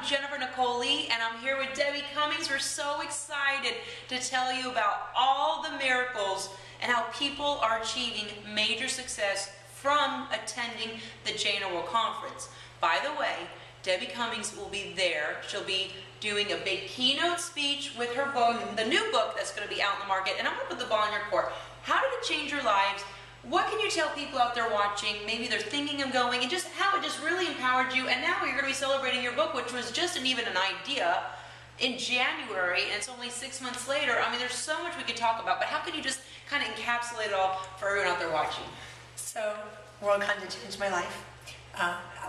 I'm Jennifer Nicole Lee, and I'm here with Debbie Cummings. We're so excited to tell you about all the miracles and how people are achieving major success from attending the JNO World Conference. By the way, Debbie Cummings will be there. She'll be doing a big keynote speech with her book, the new book that's going to be out in the market, and I'm going to put the ball in your court. How did it change your lives? What can you tell people out there watching? Maybe they're thinking of going, and just how it just really empowered you. And now you're going to be celebrating your book, which was just even an idea in January, and it's only 6 months later. I mean, there's so much we could talk about, but how can you just kind of encapsulate it all for everyone out there watching? So, WorldCon did change my life.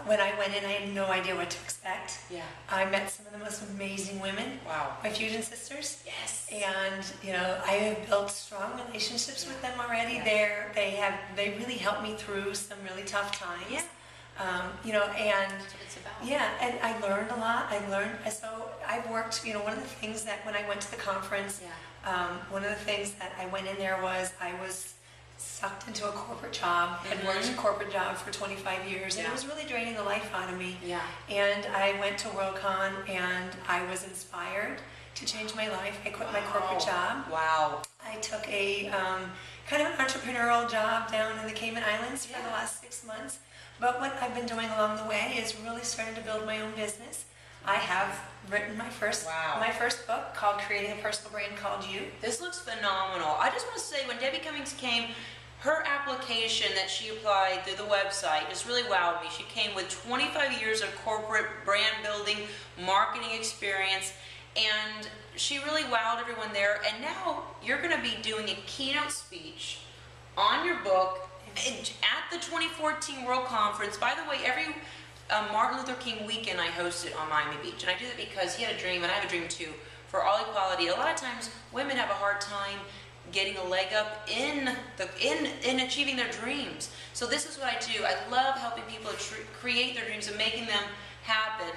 When I went in, I had no idea what to expect. Yeah. I met some of the most amazing women. Wow. My fusion sisters. Yes. And I have built strong relationships with them already. Yeah. They really helped me through some really tough times. Yeah. And That's what it's about. yeah, and I learned a lot. So I've worked. One of the things that when I went to the conference, one of the things that I went in there was I was sucked into a corporate job, had worked a corporate job for 25 years, and it was really draining the life out of me. Yeah. And I went to WorldCon, and I was inspired to change my life. I quit my corporate job. Wow. I took a kind of an entrepreneurial job down in the Cayman Islands for the last 6 months. But what I've been doing along the way is really starting to build my own business. I have written my first book called Creating a Personal Brand Called You. This looks phenomenal. I just want to say, when Debbie Cummings came, her application that she applied through the website just really wowed me. She came with 25 years of corporate brand building, marketing experience, and she really wowed everyone there. And now you're going to be doing a keynote speech on your book at the 2014 World Conference. By the way, every Martin Luther King weekend I hosted on Miami Beach, and I do that because he had a dream, and I have a dream too, for all equality. A lot of times women have a hard time getting a leg up in achieving their dreams. So this is what I do. I love helping people create their dreams and making them happen.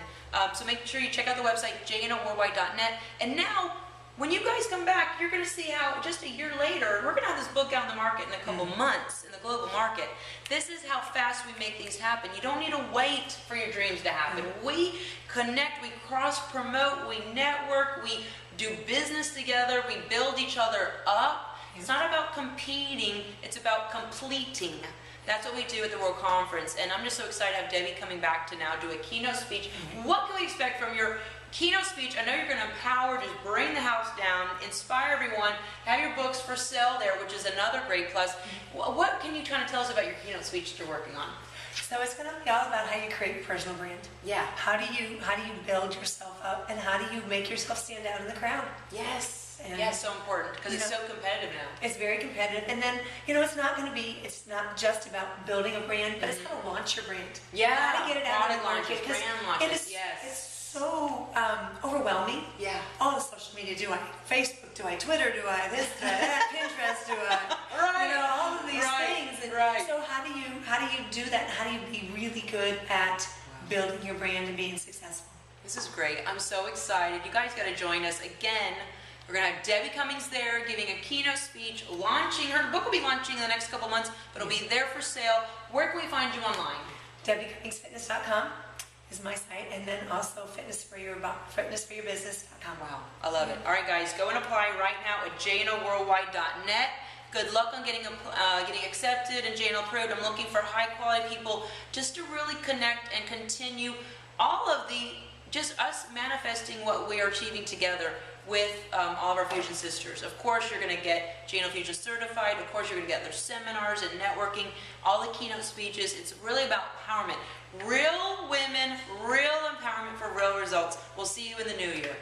So make sure you check out the website, jnoworldwide.net. And now, when you guys come back, you're going to see how just a year later, we're going to have this book out in the market in a couple months, in the global market. This is how fast we make these happen. You don't need to wait for your dreams to happen. We connect, we cross-promote, we network, we do business together, we build each other up. It's not about competing, it's about completing. That's what we do at the World Conference, and I'm just so excited to have Debbie coming back to now do a keynote speech. What can we expect from your keynote speech? I know you're going to empower, just bring the house down, inspire everyone, have your books for sale there, which is another great plus. What can you kind of tell us about your keynote speech that you're working on? So it's going to be all about how you create a personal brand. Yeah. How do you build yourself up, and how do you make yourself stand out in the crowd? Yes. And yeah, so important because it's so competitive now. It's very competitive, and then it's not just about building a brand, but it's how to launch your brand. Yeah. How to get it out in the market. Brand launches. It's so overwhelming. Yeah. All the social media. Do I Facebook? Do I Twitter? Do I this? Do I that? Pinterest? Do I? All of these things. And so how do you do that? How do you be really good at building your brand and being successful? This is great. I'm so excited. You guys got to join us again. We're going to have Debbie Cummings there giving a keynote speech, launching. Her book will be launching in the next couple months, but it'll be there for sale. Where can we find you online? DebbieCummingsFitness.com is my site, and then also fitnessforyourbusiness.com. Wow, I love it. All right, guys, go and apply right now at jnoworldwide.net. Good luck on getting accepted and JNO approved. I'm looking for high-quality people just to really connect and continue all of just us manifesting what we are achieving together with all of our Fusion sisters. Of course, you're going to get JNO Fusion certified. Of course, you're going to get their seminars and networking, all the keynote speeches. It's really about empowerment. Real women, real empowerment for real results. We'll see you in the new year.